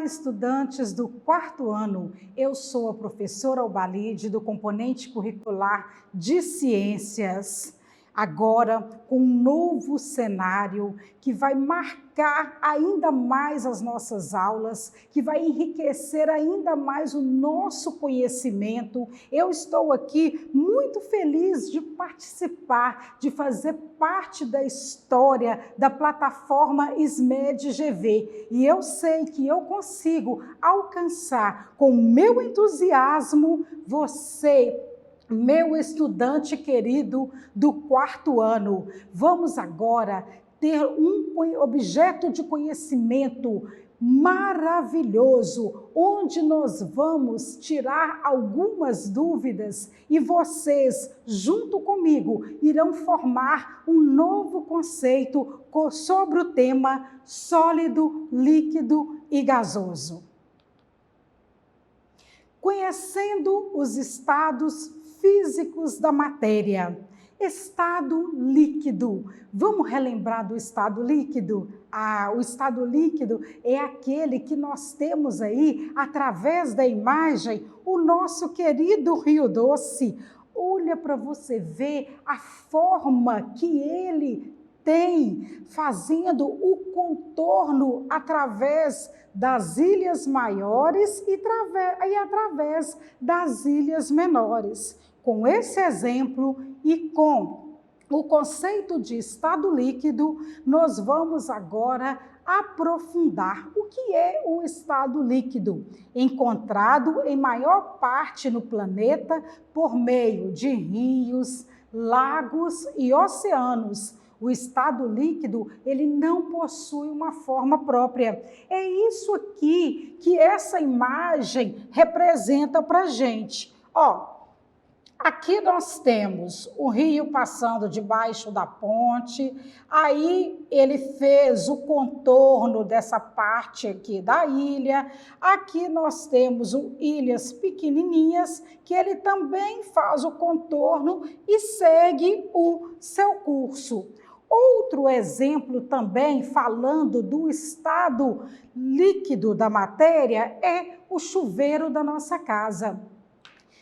estudantes do quarto ano, eu sou a professora Albalide do componente curricular de Ciências, agora com um novo cenário que vai marcar ainda mais as nossas aulas, que vai enriquecer ainda mais o nosso conhecimento. Eu estou aqui muito feliz de participar, de fazer parte da história da plataforma SMED GV. E eu sei que eu consigo alcançar com meu entusiasmo você, meu estudante querido do quarto ano. Vamos agora ter um objeto de conhecimento maravilhoso, onde nós vamos tirar algumas dúvidas e vocês, junto comigo, irão formar um novo conceito sobre o tema sólido, líquido e gasoso. Conhecendo os estados físicos da matéria. Estado líquido. Vamos relembrar do estado líquido? O estado líquido é aquele que nós temos aí, através da imagem, o nosso querido Rio Doce. Olha para você ver a forma que ele tem, fazendo o contorno através das ilhas maiores e através das ilhas menores. Com esse exemplo e com o conceito de estado líquido, nós vamos agora aprofundar o que é o estado líquido, encontrado em maior parte no planeta por meio de rios, lagos e oceanos. O estado líquido, ele não possui uma forma própria. É isso aqui que essa imagem representa para a gente. Aqui nós temos o rio passando debaixo da ponte, aí ele fez o contorno dessa parte aqui da ilha. Aqui nós temos ilhas pequenininhas, que ele também faz o contorno e segue o seu curso. Outro exemplo também, falando do estado líquido da matéria, é o chuveiro da nossa casa.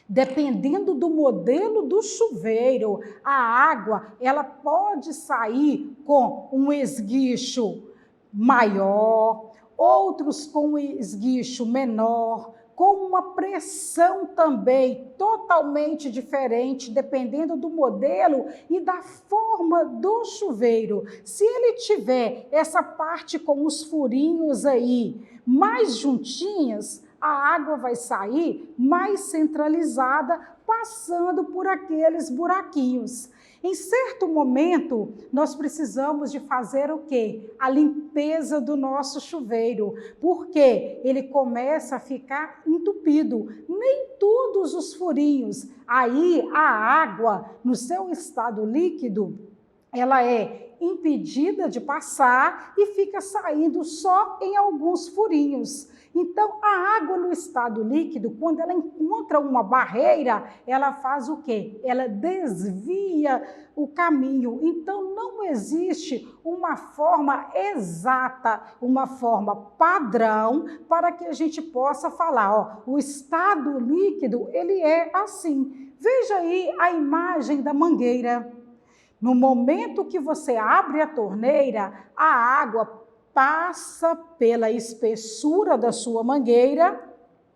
Dependendo do modelo do chuveiro, a água ela pode sair com um esguicho maior, outros com um esguicho menor, com uma pressão também totalmente diferente, dependendo do modelo e da forma do chuveiro. Se ele tiver essa parte com os furinhos aí mais juntinhas, a água vai sair mais centralizada, passando por aqueles buraquinhos. Em certo momento, nós precisamos de fazer o quê? A limpeza do nosso chuveiro, porque ele começa a ficar entupido. Nem todos os furinhos. Aí, a água, no seu estado líquido, ela é impedida de passar e fica saindo só em alguns furinhos. Então, a água no estado líquido, quando ela encontra uma barreira, ela faz o quê? Ela desvia o caminho. Então, não existe uma forma exata, uma forma padrão, para que a gente possa falar, o estado líquido, ele é assim. Veja aí a imagem da mangueira. No momento que você abre a torneira, a água passa pela espessura da sua mangueira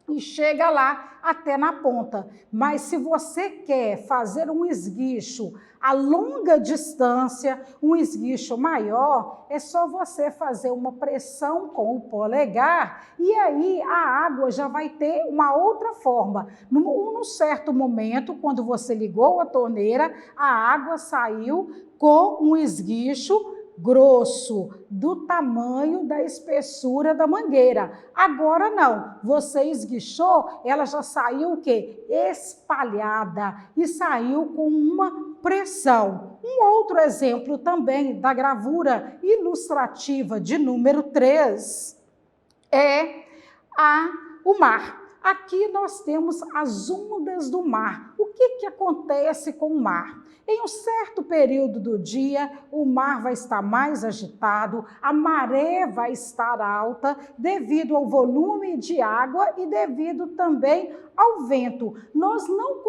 e chega lá até na ponta. Mas se você quer fazer um esguicho a longa distância, um esguicho maior, é só você fazer uma pressão com o polegar e aí a água já vai ter uma outra forma. Num certo momento, quando você ligou a torneira, a água saiu com um esguicho grosso, do tamanho da espessura da mangueira. Agora não, você esguichou, ela já saiu o quê? Espalhada e saiu com uma pressão. Um outro exemplo também da gravura ilustrativa de número 3 é o mar. Aqui nós temos as ondas do mar. O que acontece com o mar? Em um certo período do dia, o mar vai estar mais agitado, a maré vai estar alta devido ao volume de água e devido também ao vento. Nós não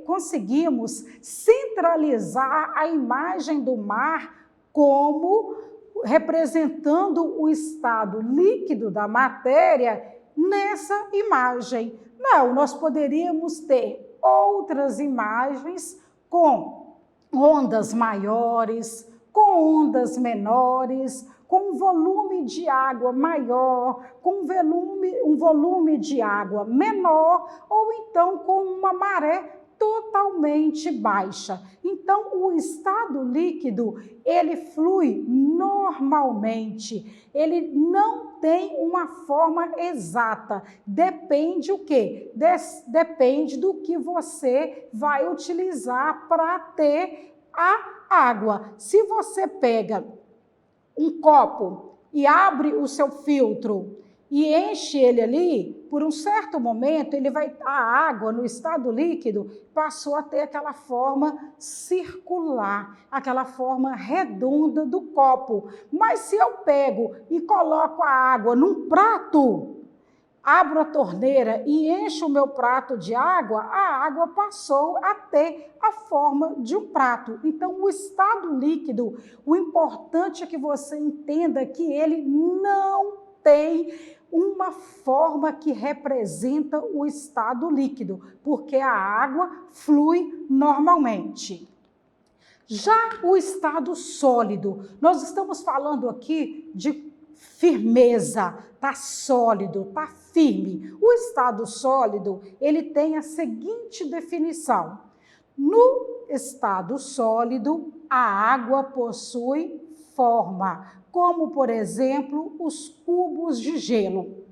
conseguimos centralizar a imagem do mar como representando o estado líquido da matéria nessa imagem. Não, nós poderíamos ter outras imagens com ondas maiores, com ondas menores, com um volume de água maior, com um volume de água menor, ou então com uma maré totalmente baixa. Então, o estado líquido, ele flui normalmente, ele não tem uma forma exata. Depende o quê? Depende do que você vai utilizar para ter a água. Se você pega um copo e abre o seu filtro e enche ele ali, por um certo momento, a água no estado líquido passou a ter aquela forma circular, aquela forma redonda do copo. Mas se eu pego e coloco a água num prato, abro a torneira e encho o meu prato de água, a água passou a ter a forma de um prato. Então, o estado líquido, o importante é que você entenda que ele não tem uma forma que representa o estado líquido, porque a água flui normalmente. Já o estado sólido, nós estamos falando aqui de firmeza, está sólido, está firme. O estado sólido, ele tem a seguinte definição: no estado sólido, a água possui forma, como, por exemplo, os cubos de gelo.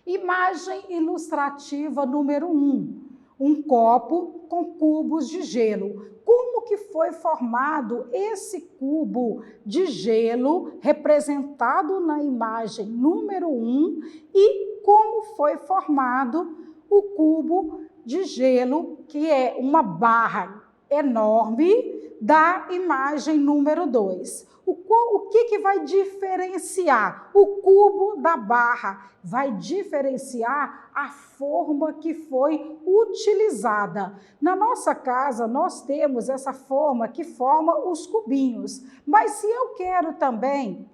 Imagem ilustrativa número 1, um copo com cubos de gelo. Como que foi formado esse cubo de gelo, representado na imagem número 1, e como foi formado o cubo de gelo, que é uma barra enorme da imagem número 2. O que vai diferenciar o cubo da barra? Vai diferenciar a forma que foi utilizada. Na nossa casa, nós temos essa forma que forma os cubinhos. Mas se eu quero também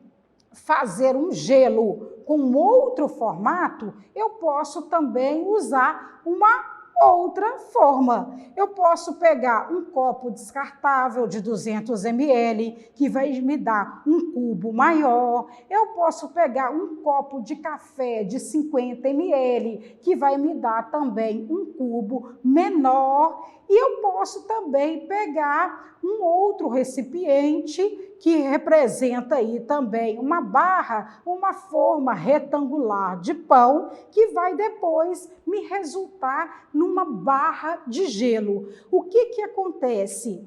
fazer um gelo com outro formato, eu posso também usar uma outra forma. Eu posso pegar um copo descartável de 200 ml, que vai me dar um cubo maior. Eu posso pegar um copo de café de 50 ml, que vai me dar também um cubo menor. E eu posso também pegar um outro recipiente que representa aí também uma barra, uma forma retangular de pão, que vai depois me resultar numa barra de gelo. O que acontece?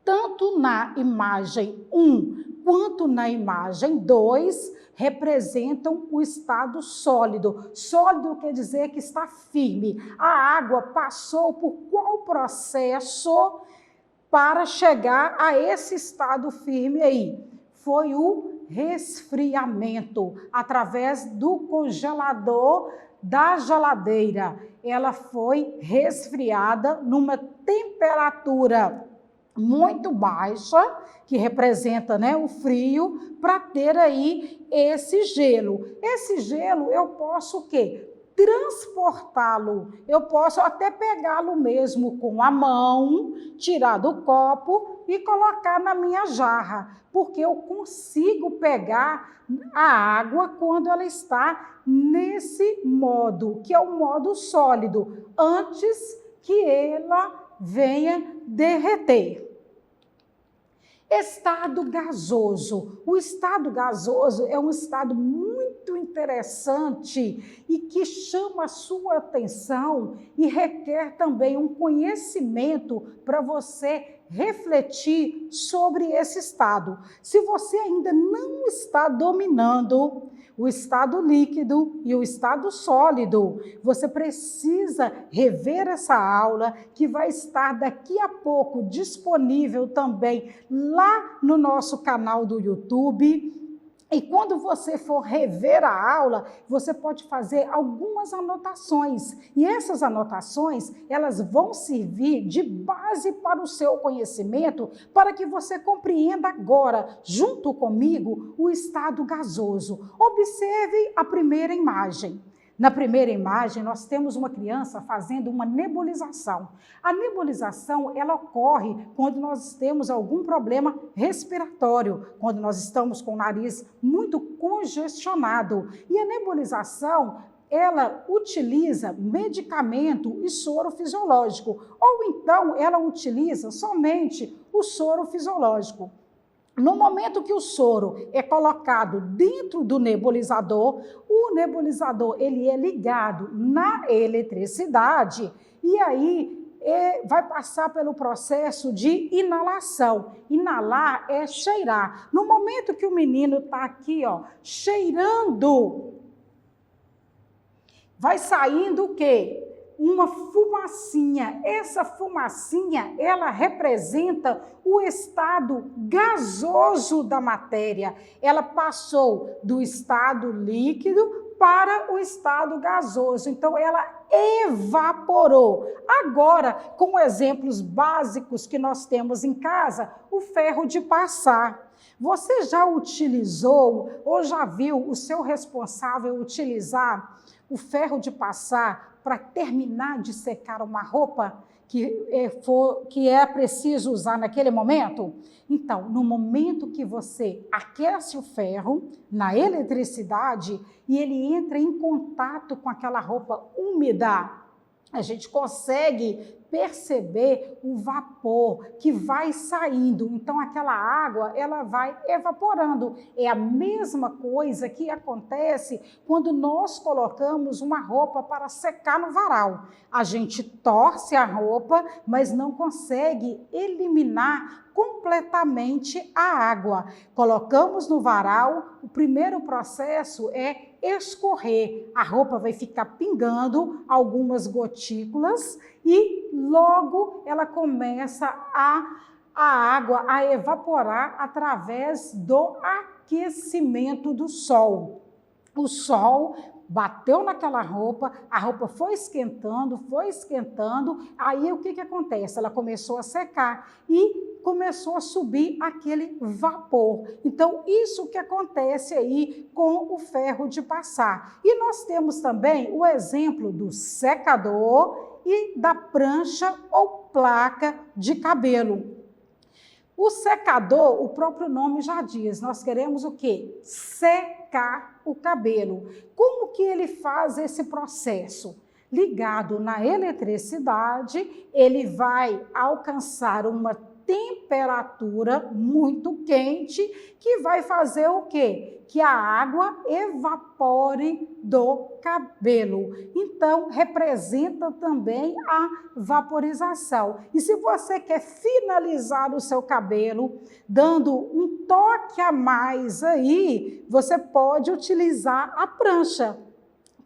Tanto na imagem 1 quanto na imagem 2 representam o estado sólido. Sólido quer dizer que está firme. A água passou por qual processo para chegar a esse estado firme aí? Foi o resfriamento, através do congelador da geladeira. Ela foi resfriada numa temperatura muito baixa, que representa, né, o frio, para ter aí esse gelo. Esse gelo eu posso o quê? Transportá-lo. Eu posso até pegá-lo mesmo com a mão, tirar do copo e colocar na minha jarra, porque eu consigo pegar a água quando ela está nesse modo, que é o modo sólido, antes que ela venha derreter. Estado gasoso. O estado gasoso é um estado muito interessante e que chama a sua atenção e requer também um conhecimento para você refletir sobre esse estado. Se você ainda não está dominando o estado líquido e o estado sólido, você precisa rever essa aula, que vai estar daqui a pouco disponível também lá no nosso canal do YouTube. E quando você for rever a aula, você pode fazer algumas anotações. E essas anotações, elas vão servir de base para o seu conhecimento, para que você compreenda agora, junto comigo, o estado gasoso. Observe a primeira imagem. Na primeira imagem, nós temos uma criança fazendo uma nebulização. A nebulização, ela ocorre quando nós temos algum problema respiratório, quando nós estamos com o nariz muito congestionado. E a nebulização, ela utiliza medicamento e soro fisiológico, ou então ela utiliza somente o soro fisiológico. No momento que o soro é colocado dentro do nebulizador, o nebulizador ele é ligado na eletricidade e aí vai passar pelo processo de inalação. Inalar é cheirar. No momento que o menino está aqui, ó, cheirando, vai saindo o quê? Uma fumacinha. Essa fumacinha, ela representa o estado gasoso da matéria. Ela passou do estado líquido para o estado gasoso. Então, ela evaporou. Agora, com exemplos básicos que nós temos em casa, o ferro de passar. Você já utilizou ou já viu o seu responsável utilizar o ferro de passar para terminar de secar uma roupa que é preciso usar naquele momento? Então, no momento que você aquece o ferro na eletricidade e ele entra em contato com aquela roupa úmida, a gente consegue perceber o vapor que vai saindo. Então, aquela água, ela vai evaporando. É a mesma coisa que acontece quando nós colocamos uma roupa para secar no varal. A gente torce a roupa, mas não consegue eliminar completamente a água. Colocamos no varal, o primeiro processo é escorrer. A roupa vai ficar pingando algumas gotículas e logo ela começa a água a evaporar através do aquecimento do sol. O sol bateu naquela roupa, a roupa foi esquentando, aí o que acontece? Ela começou a secar e começou a subir aquele vapor. Então, isso que acontece aí com o ferro de passar. E nós temos também o exemplo do secador e da prancha ou placa de cabelo. O secador, o próprio nome já diz, nós queremos o quê? Secar o cabelo. Como que ele faz esse processo? Ligado na eletricidade, ele vai alcançar uma temperatura muito quente que vai fazer o quê? Que a água evapore do cabelo. Então, representa também a vaporização. E se você quer finalizar o seu cabelo, dando um toque a mais aí, você pode utilizar a prancha.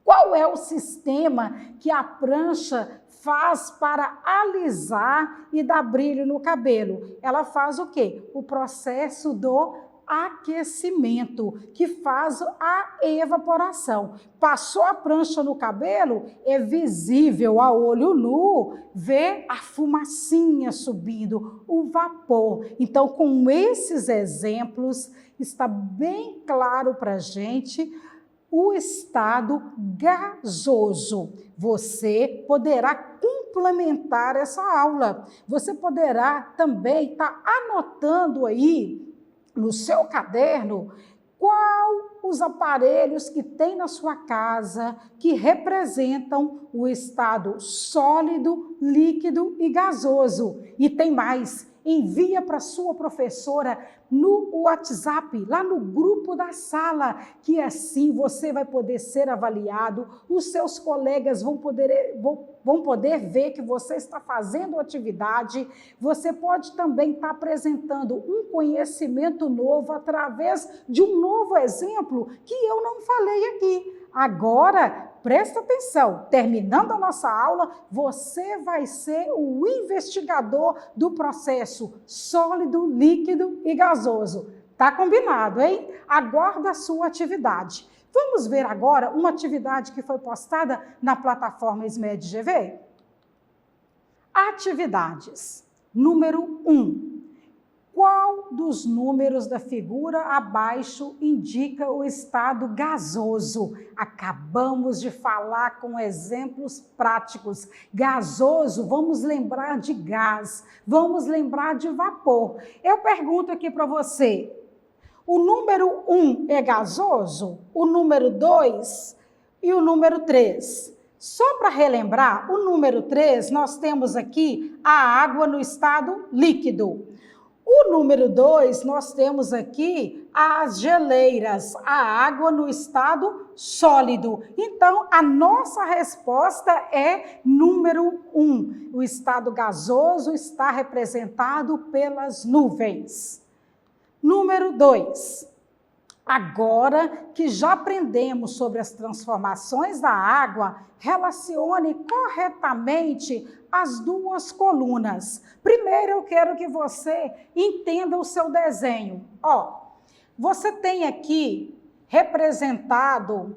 Qual é o sistema que a prancha faz para alisar e dar brilho no cabelo? Ela faz o quê? O processo do aquecimento, que faz a evaporação. Passou a prancha no cabelo, é visível a olho nu ver a fumacinha subindo, o vapor. Então, com esses exemplos, está bem claro para a gente o estado gasoso. Você poderá complementar essa aula. Você poderá também estar anotando aí no seu caderno qual os aparelhos que tem na sua casa que representam o estado sólido, líquido e gasoso. E tem mais, envia para sua professora no WhatsApp, lá no grupo da sala, que assim você vai poder ser avaliado, os seus colegas vão poder ver que você está fazendo atividade, você pode também estar apresentando um conhecimento novo através de um novo exemplo que eu não falei aqui. Agora, presta atenção, terminando a nossa aula, você vai ser o investigador do processo sólido, líquido e gasoso. Tá combinado, hein? Aguarda a sua atividade. Vamos ver agora uma atividade que foi postada na plataforma SMED-GV? Atividades. Número 1. Qual dos números da figura abaixo indica o estado gasoso? Acabamos de falar com exemplos práticos. Gasoso, vamos lembrar de gás, vamos lembrar de vapor. Eu pergunto aqui para você, o número 1 é gasoso? O número 2 e o número 3? Só para relembrar, o número 3, nós temos aqui a água no estado líquido. O número 2, nós temos aqui as geleiras, a água no estado sólido. Então, a nossa resposta é número 1. O estado gasoso está representado pelas nuvens. Número 2. Agora que já aprendemos sobre as transformações da água, relacione corretamente as duas colunas. Primeiro, eu quero que você entenda o seu desenho. Você tem aqui representado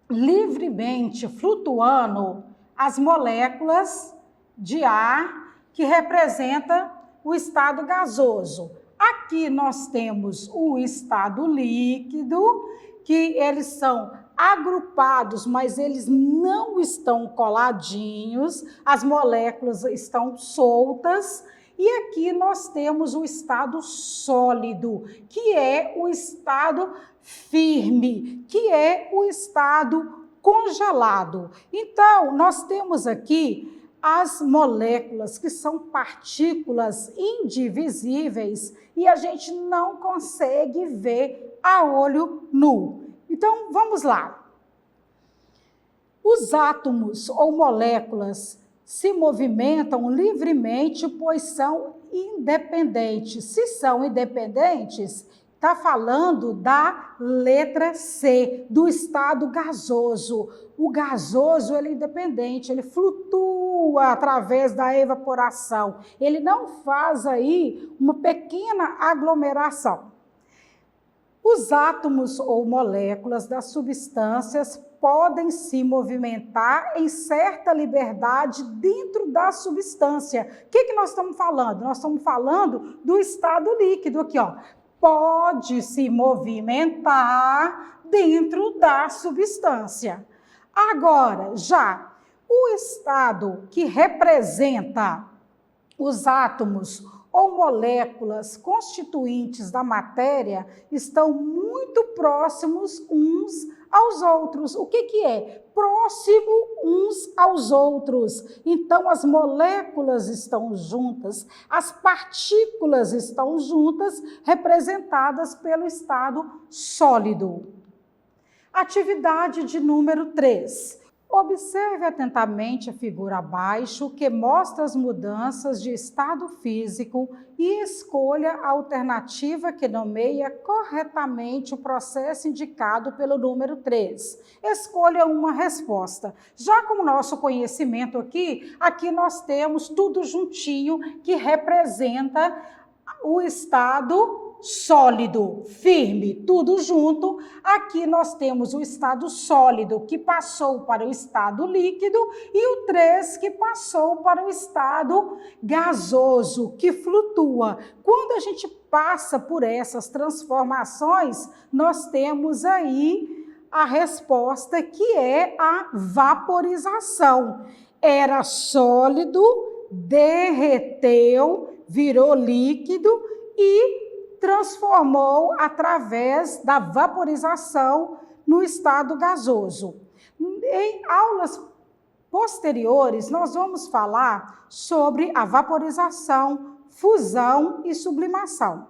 livremente, flutuando, as moléculas de ar que representa o estado gasoso. Aqui nós temos o estado líquido, que eles são agrupados, mas eles não estão coladinhos, as moléculas estão soltas. E aqui nós temos o estado sólido, que é o estado firme, que é o estado congelado. Então, nós temos aqui as moléculas, que são partículas indivisíveis e a gente não consegue ver a olho nu. Então, vamos lá. Os átomos ou moléculas se movimentam livremente, pois são independentes. Se são independentes, está falando da letra C, do estado gasoso. O gasoso, ele é independente, ele flutua através da evaporação. Ele não faz aí uma pequena aglomeração. Os átomos ou moléculas das substâncias podem se movimentar em certa liberdade dentro da substância. O que nós estamos falando? Nós estamos falando do estado líquido aqui, ó. Pode se movimentar dentro da substância. Agora, já o estado que representa os átomos ou moléculas constituintes da matéria estão muito próximos uns aos outros. O que é? Próximo uns aos outros. Então, as moléculas estão juntas, as partículas estão juntas, representadas pelo estado sólido. Atividade de número 3. Observe atentamente a figura abaixo, que mostra as mudanças de estado físico, e escolha a alternativa que nomeia corretamente o processo indicado pelo número 3. Escolha uma resposta. Já com o nosso conhecimento aqui nós temos tudo juntinho que representa o estado sólido, firme, tudo junto. Aqui nós temos o estado sólido, que passou para o estado líquido, e o 3, que passou para o estado gasoso, que flutua. Quando a gente passa por essas transformações, nós temos aí a resposta, que é a vaporização. Era sólido, derreteu, virou líquido e transformou através da vaporização no estado gasoso. Em aulas posteriores, nós vamos falar sobre a vaporização, fusão e sublimação.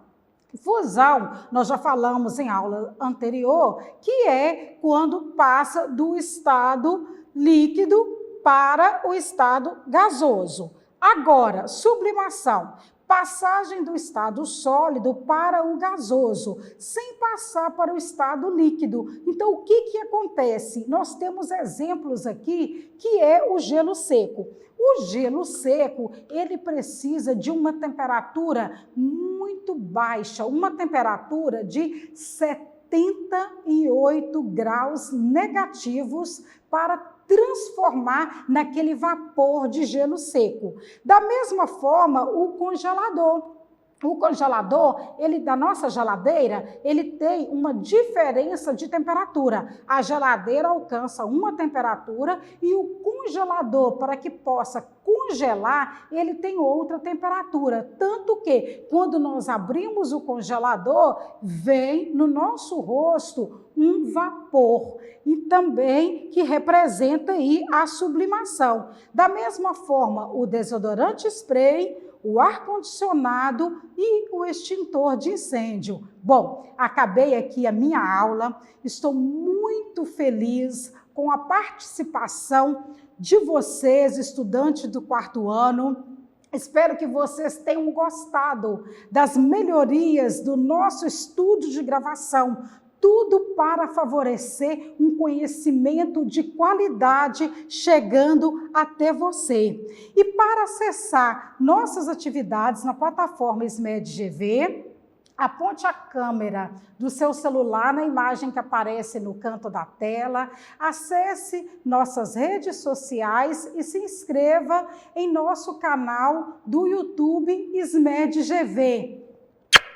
Fusão, nós já falamos em aula anterior, que é quando passa do estado líquido para o estado gasoso. Agora, sublimação, passagem do estado sólido para o gasoso, sem passar para o estado líquido. Então, o que acontece? Nós temos exemplos aqui, que é o gelo seco. O gelo seco, ele precisa de uma temperatura muito baixa, uma temperatura de 78 graus negativos para transformar naquele vapor de gelo seco. Da mesma forma, o congelador. O congelador, ele da nossa geladeira, ele tem uma diferença de temperatura. A geladeira alcança uma temperatura e o congelador, para que possa congelar, ele tem outra temperatura. Tanto que, quando nós abrimos o congelador, vem no nosso rosto um vapor e também que representa aí a sublimação. Da mesma forma, o desodorante spray, o ar-condicionado e o extintor de incêndio. Bom, acabei aqui a minha aula, estou muito feliz com a participação de vocês, estudantes do 4º ano. Espero que vocês tenham gostado das melhorias do nosso estudo de gravação, tudo para favorecer um conhecimento de qualidade chegando até você. E para acessar nossas atividades na plataforma SMED-GV, aponte a câmera do seu celular na imagem que aparece no canto da tela, acesse nossas redes sociais e se inscreva em nosso canal do YouTube SMED-GV.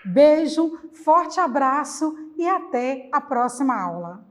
Beijo, forte abraço e até a próxima aula.